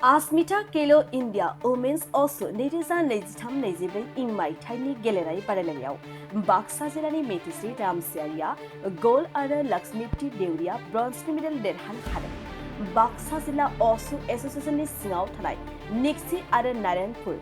आसमिता Khelo India women's wushu 2023-24 इं मायथाइनि गेलेनाय बादायलायनायाव बाक्सा जिल्लानि मेथिश्री रामसियारिया गल्ड आरो लक्ष्मीप्ति देउरिया ब्रन्जनि मेडेल देरहानो हादों। बाक्सा जिल्ला असु एसोसिएशननि सिङाव थानाय निक्सी आरो नारायणपुर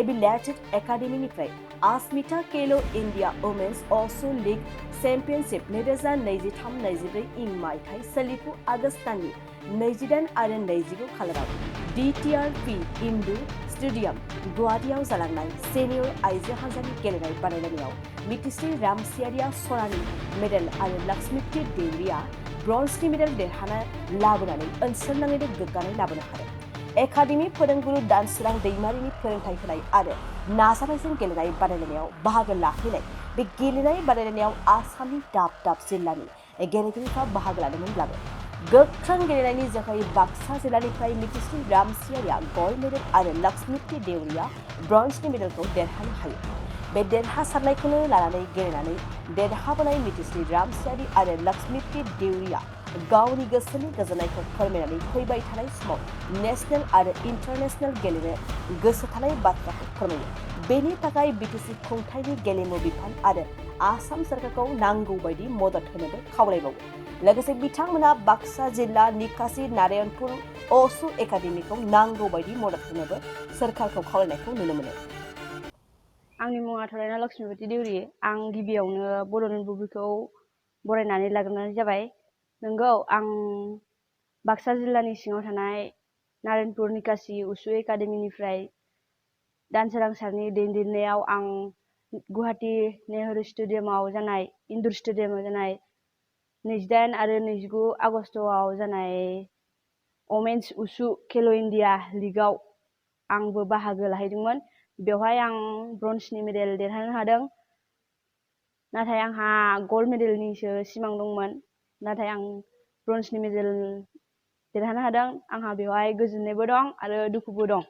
एबिलेटेड एकाडेमीनिफ्राय आसमिता केलो इंडिया वुमेन्स असु लीग चेम्पियनशिप 2023-24 इं मायथाइ सोलिफु आगस्ट दाननि 28 आरो 29 खालाराव DTRP इन्डु स्टेडियाम गुवाहाटीआव जालांनाय सेनियर आइजो हान्जानि गेलेनाय बादायलायनायाव मेथिश्री रामसियारिया सनानि मेडेल आरो लक्ष्मीप्ति देउरिया ब्रन्जनि मेडेल देरहाना लाबोनानै ओनसोलनाङैनो गोग्गानाय लाबोनो हादों। एकाडेमी फोरोंगुरु दानसोरां दैमारिनि फोरोंथाय होनाय आरो नाजानायजों गेलेनाय बादायलायनायाव बाहागो लाफैनाय बे गेलेनाय बादायलायनायाव आसामनि दाब दाब जिल्लानि गेलेगिरिफ्रा बाहागो लादोंमोनब्लाबो गोख्रों गेलेनायनि जोहै बाक्सा जिल्लानिफ्राय मेथिश्री रामसियारिया गल्ड मेडेल आरो लक्ष्मीप्ति देउरिया ब्रन्जनि मेडेलखौ देरहानो हायो। बे देरहासारनायखौनो लानानै गेलेनानै देरहाबोनाय मेथिश्री रामसियारि आरो लक्ष्मीप्ति देउरिया गावनि गोसोनि गोजोननायखौ फोरमायनानै फैबाय थानाय समाव नेशनेल आरो इन्टारनेशनेल गेलेनो गोसो थानाय बाथ्राखौ फोरमायो। बेनि थाखाय बिटिसि खुंथायनि गेलेमु बिफान आरो आसाम सोरखारखौ नांगौ बायदि मदद होनोबो खावलायबावो। लोगोसे बिथांमोना बाक्सा जिल्ला निकासी नारायणपुर असु एकाडेमीखौ नांगौ बायदि मदद होनोबो सोरखारखौ खावलायनायखौ नुनो मोनो। आंनि मुङा थरायना लक्ष्मीपति देउरि। आं गिबियावनो बड'लेण्ड बुब्लिखौ बरायनानै लाग्रोनाय जाबाय। नंगौ, आं बाक्सा जिल्लानि सिङाव थानाय नारायणपुर निकासी उसु एकाडेमीनिफ्राय दानसोरां सारनि दैदेननायाव आं गुवाहाटी नेहरू स्टेडियामाव जानाय इन्डुर स्टेडियामाव जानाय 28 आरो 29 आगस्टआव जानाय वमेन्स उसु खेलो इन्डिया लीगआव आंबो बाहागो लाहैदोंमोन। बेवहाय आं ब्रन्जनि मेडेल देरहानो हादों। नाथाय आंहा गल्ड मेडेलनिसो सिमां दंमोन। नाथाय आं ब्रन्जनि मेडेल देरहानो हादों। आंहा बेवहाय गोजोननायबो दं आरो दुखुबो दं।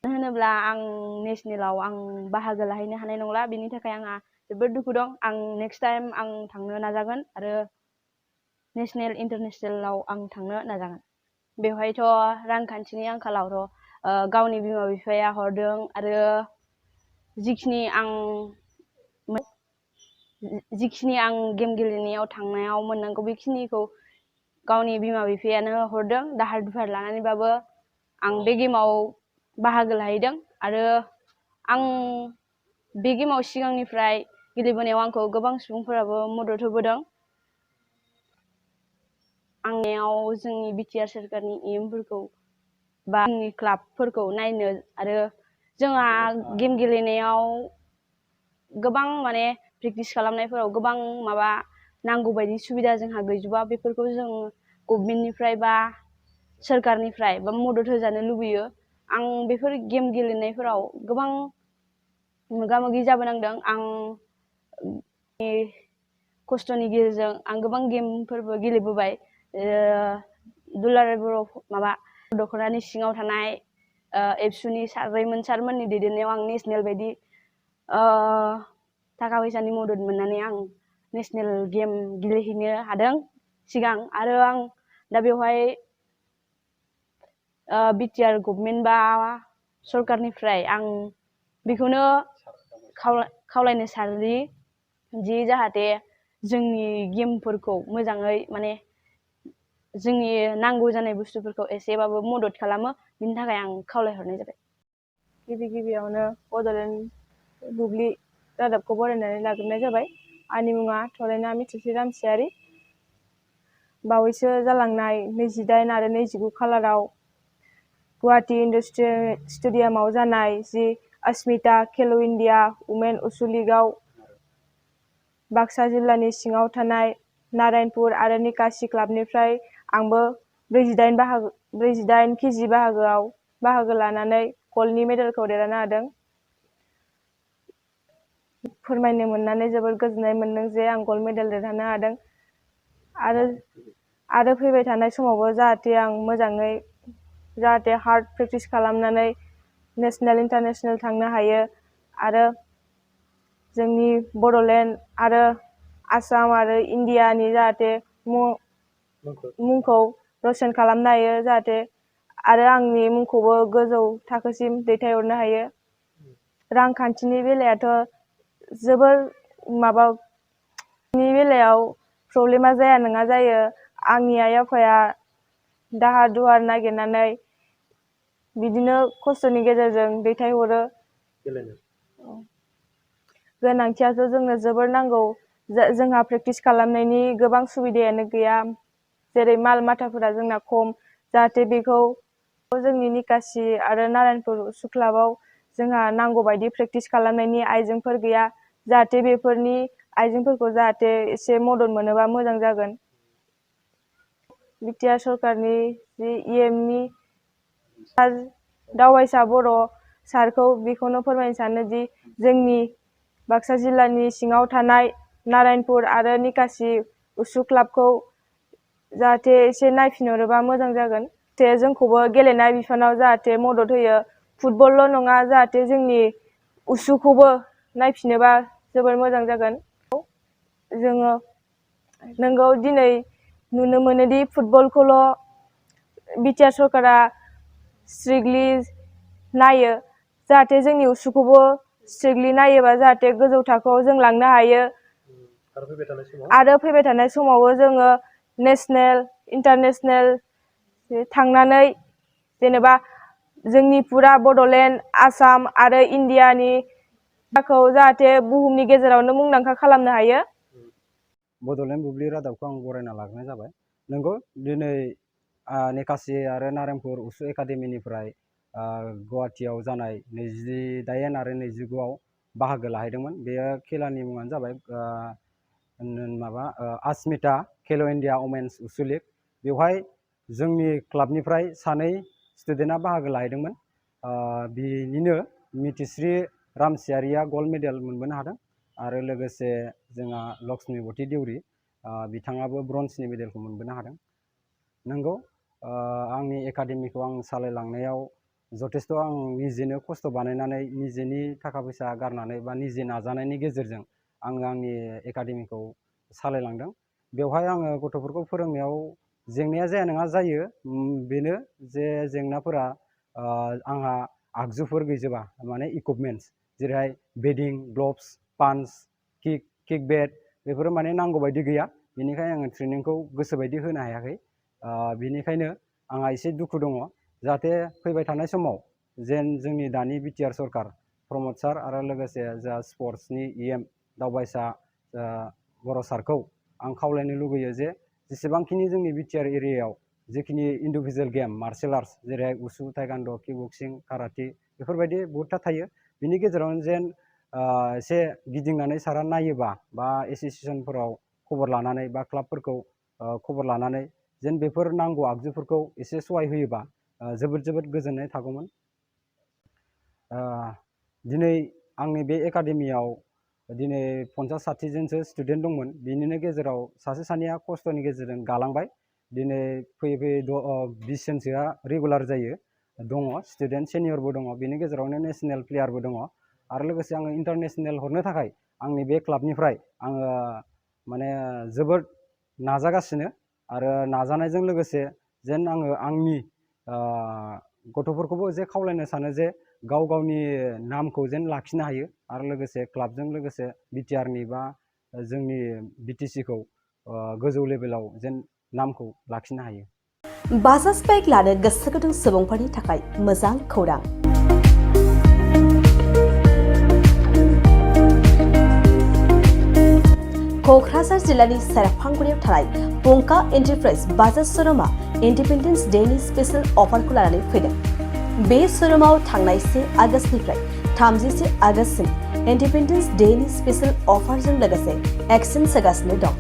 मानो होनोब्ला आं नेशनेलाव आं बाहागो लाहैनो हानाय नंला। बेनि थाखाय आंहा जोबोद दुखु दं। आं नेक्स्ट टाइम आं थांनो नाजागोन आरो नेशनेल इन्टारनेशनेलाव आं थांनो नाजागोन। बेवहायथ' रांखान्थिनि आंखालावथ' गावनि बिमा बिफाया हरदों आरो जिखिनि आं गेम गेलेनायाव थांनायाव मोननांगौ बेखिनिखौ गावनि बिमा बिफायानो हरदों। दाहार दुहार लानानैबाबो आं बे गेमाव बाहागो लाहैदों आरो आं बे गेमाव सिगांनिफ्राय गेलेबोनायाव आंखौ गोबां सुबुंफोराबो मदद होबोदों। आंनियाव जोंनि बिटिआर सोरखारनि इयुनफोरखौ बा जोंनि क्लाबफोरखौ नायनो आरो जोंहा गेम गेलेनायाव गोबां माने प्रेक्टिस खालामनायफोराव गोबां माबा नांगौ बायदि सुबिदा जोंहा गैजोबा। बेफोरखौ जों गभर्नमेन्टनिफ्राय बा सोरखारनिफ्राय बा मदद होजानो लुबैयो। आं बेफोर गेम गेलेनायफोराव गोबां मोगा मोगि जाबोनांदों। आं खस्थ'नि गेजेरजों आं गोबां गेमफोरबो गेलेबोबाय। दुलाराय बर' दख'नानि सिङाव थानाय एबसुनि रैमोन सारमोननि दैदेननायाव आं नेशनेल बायदि थाखा फैसानि मदद मोननानै आं नेशनेल गेम गेलेहैनो हादों सिगां। आरो आं दा बेवहाय बिटिआर गभर्नमेन्ट बा सरकारनिफ्राय आं बेखौनो खावलायनो सानोदि जाहाथे जोंनि गेमफोरखौ मोजाङै माने जोंनि नांगौ जानाय बुस्थुफोरखौ एसेबाबो मदद खालामो। बिनि थाखाय आं खावलायहरनाय जाबाय। गिबियावनो बड'लेण्ड बुब्लि रादाबखौ बरायनानै लाग्रोनाय जाबाय। आंनि मुङा थरायना मेथिश्री रामसियारि। बावैसो जालांनाय 28 आरो 29 खालाराव गुवाहाटी इन्डुर स्टेडियामाव जानाय आसमिता खेलो इन्डिया वुमेन उसु लीगआव बाक्सा जिल्लानि सिङाव थानाय नारायणपुर आरो निकासी क्लाबनिफ्राय आंबो 48 केजि बाहागोआव बाहागो लानानै गल्डनि मेडेलखौ देरहानो हादों। फोरमायनो मोननानै जोबोद गोजोननाय मोनदों जे आं गल्ड मेडेल देरहानो हादों। आरो फैबाय थानाय समावबो जाहाथे आं मोजाङै हार्ड प्रेक्टिस खालामनानै नेशनेल इन्टारनेशनेल थांनो हायो आरो जोंनि बड'लेण्ड आरो आसाम आरो इन्डियानि जाहाथे मुंखौ रोशन खालामनो हायो। जाहाथे आरो आंनि मुंखौबो गोजौ थाखोसिम दैथायहरनो हायो। रांखान्थिनि बेलायाथ' जोबोर माबानि बेलायाव प्रब्लेमा जाया नङा जायो। आंनि आइ आफाया दाहार दुहार नागिरनानै बिदिनो खस्थ'नि गेजेरजों दैथायहरो। गोनांथियाथ' जोंनो जोबोर नांगौ। जोंहा प्रेक्टिस खालामनायनि गोबां सुबिदायानो गैया। जेरै माल माथाफोरा जोंना खम, जाहाथे बेखौ जोंनि निकासि आरो नारायणपुर उसु क्लाबाव जोंहा नांगौ बायदि प्रेक्टिस खालामनायनि आइजेंफोर गैया। जाहाथे बेफोरनि आइजेंफोरखौ जाहाथे एसे मदद मोनोबा मोजां जागोन। बिटिआर सरकारनि इएमनि दावबायसा बर' सारखौ बेखौनो फोरमायनो सानोदि जोंनि बाक्सा जिल्लानि सिङाव थानाय नारायणपुर आरो निकासि उसु क्लाबखौ जाहाथे एसे नायफिनहरोबा मोजां जागोन। जोंखौबो गेलेनाय बिफानाव जाहाथे मदद होयो। फुटबलल' नङा, जाहाथे जोंनि उसुखौबो नायफिनोबा जोबोर मोजां जागोन। जोङो नोंगौ दिनै नुनो मोनोदि फुटबलखौल' बिटिआर सरकारा स्ट्रिक्टलि नायो। जाहाथे जोंनि उसुखौबो स्ट्रिक्टलि नायोबा जाहाथे गोजौ थाखोआव जों लांनो हायो। आरो फैबाय थानाय समावबो जोङो नेसनेल, इन्टारनेसनेल थांनानै जेनेबा जोंनि फुरा बड'लेण्ड, आसाम आरो इण्डियानि जाहाथे बुहुमनि गेजेरावनो मुंदांखा खालामनो हायो। बड'लेण्ड बुब्लि रादाबखौ आं बरायना लाग्रोनाय जाबाय। नंगौ, दिनै निकासि आरो नारायणपुर उसु एकाडेमिनिफ्राय गुवाहाटियाव जानाय 28 आरो 29आव बाहागो लाहैदोंमोन। बेयो खेलानि मुङानो जाबाय आस्मिता खेल' इण्डिया वमेन्स उसु लीग। बेवहाय जोंनि क्लाबनिफ्राय 2 स्टुडेन्टआ बाहागो लाहैदोंमोन। बिनिनो मिथिश्री रामसियारिया गल्ड मेडेल मोनबोनो हादों आरो लोगोसे जोंहा लक्ष्मीबती देउरि बिथाङाबो ब्रन्जनि मेडेलखौ मोनबोनो हादों। नंगौ, आंनि एकाडेमिखौ आं सालायलांनायाव जथेस्थ' आं निजेनो खस्थ' बानायनानै निजेनि थाखा फैसा गारनानै बा निजे नाजानायनि गेजेरजों आङो आंनि एकाडेमिखौ सालायलांदों। बेवहाय आङो गथ'फोरखौ फोरोंनायाव जेंनाया जाया नङा जायो। बेनो जे जेंनाफोरा आंहा आगजुफोर गैजोबा, माने इकुइपमेन्ट्स, जेरैहाय बेडिं, ग्लभ्स, पान्स, किक बेट बेफोरो माने नांगौ बायदि गैया। बेनिखायनो आङो ट्रेनिंखौ गोसोबायदि होनो हायाखै। बिनिखायनो आंहा एसे दुखु दङ। जाहाथे फैबाय थानाय समाव जेन जोंनि दानि बिटिआर सरकार प्रमद सार आरो लोगोसे जा स्पर्ट्सनि इएम दावबायसा बर' सारखौ आं खावलायनो लुगैयो जे जेसेबांखिनि जोंनि बिटिआर एरियायाव जिखिनि इन्डिभिजुवेल गेम, मार्शेल आर्ट्स जेरैहाय उसु, टाइकान्ड', किक बक्सिं, काराटे बेफोरबायदि बहुतथा थायो। बिनि गेजेरावनो जेन एसे गिदिंनानै सारा नायोबा बा एस'सिएसनफोराव खबर लानानै बा क्लाबफोरखौ खबर लानानै जेन बेफोर नांगौ आगजुफोरखौ एसे सहाय होयोबा जोबोद गोजोननाय थागौमोन। दिनै आंनि बे एकाडेमियाव दिनै 50-60 जनसो स्टुडेन्ट दंमोन। बिनिनो गेजेराव सासे सानैया खस्थ'नि गेजेरजों गालांबाय। दिनै फैयै 20 जनसोआ रेगुलार दङ, स्टुडेन्ट सेनियरबो दङ। बेनि गेजेरावनो नेसनेल प्लेयारबो दङ। आरो लोगोसे आङो इन्टारनेसनेल हरनो थाखाय आंनि बे क्लाबनिफ्राय आङो माने जोबोद नाजागासिनो आरो नाजानायजों लोगोसे जेन आङो आंनि गथ'फोरखौबो जे खावलायनो सानो जे गावनि नामखौ जेन लाखिनो हायो आरो लोगोसे क्लाबजों लोगोसे बिटिआरनि बा जोंनि बिटिसिखौ गोजौ लेभेलाव जेन नामखौ लाखिनो हायो। बाजाज बाइक लानो गोसो गुदुं सुबुंफोरनि थाखाय मोजां खौरां। क'क्राझार जिल्लानि सेरफांगुरियाव थानाय पंका एन्टारप्राइज बाजाज श'रुमआ इन्डिपेन्डेन्स डेनि स्पेशेल अफारखौ लानानै फैदों। बे श'रुमाव थांनाय 1 आगस्तनिफ्राय 31 आगस्तसिम इन्डिपेन्डेन्स डेनि स्पेशेल अफारजों लोगोसे एक्सचेन्ज होगासिनो दं।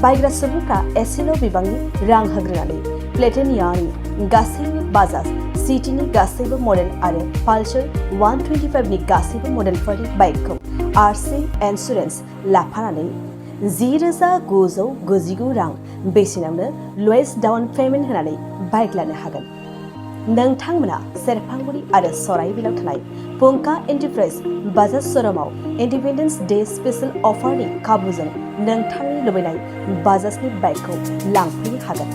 बायग्रा सुबुंफ्रा एसेल' बिबांनि रां होग्रोनानै प्लेटिनियानि गासैबो बाजाज सिटीनि गासैबो मडेल आरो पालसार 125नि गासैबो मडेलफोरनि बाइकखौ आरसि इन्सुरेन्स लाफानानै 10,999 रां बेसेनावनो लवेस्ट डाउन पेमेन्ट होनानै बाइक लानो हागोन। नोंथांमोना सेरफांगुरि आरो सराइबिलाव थानाय पंका एन्टारप्राइज बाजाज श'रुमाव इन्डिपेन्डेन्स डे स्पेशेल अफारनि खाबुजों नोंथांनि लुबैनाय बाजाजनि बाइकखौ लांफैनो हागोन।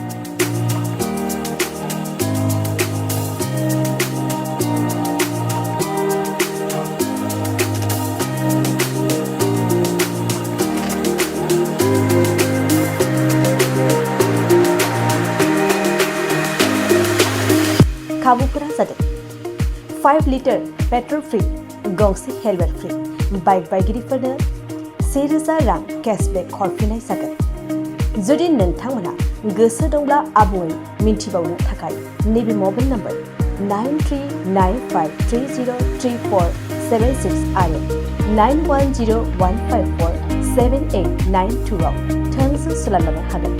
5 लिटार पेट्रल फ्रि गंसे हेलमेट फ्रि बाइक बायगिरिफोरनो 1000 रां केशबेक हरफिननाय जागोन जुदि नोंथांमोना गोसो दंब्ला आबुङै मिन्थिबावनो थाखाय नैबे मबाइल नम्बर 9395303476 आरो 9101547892 आव थोंजों सोलायलांनो हागोन।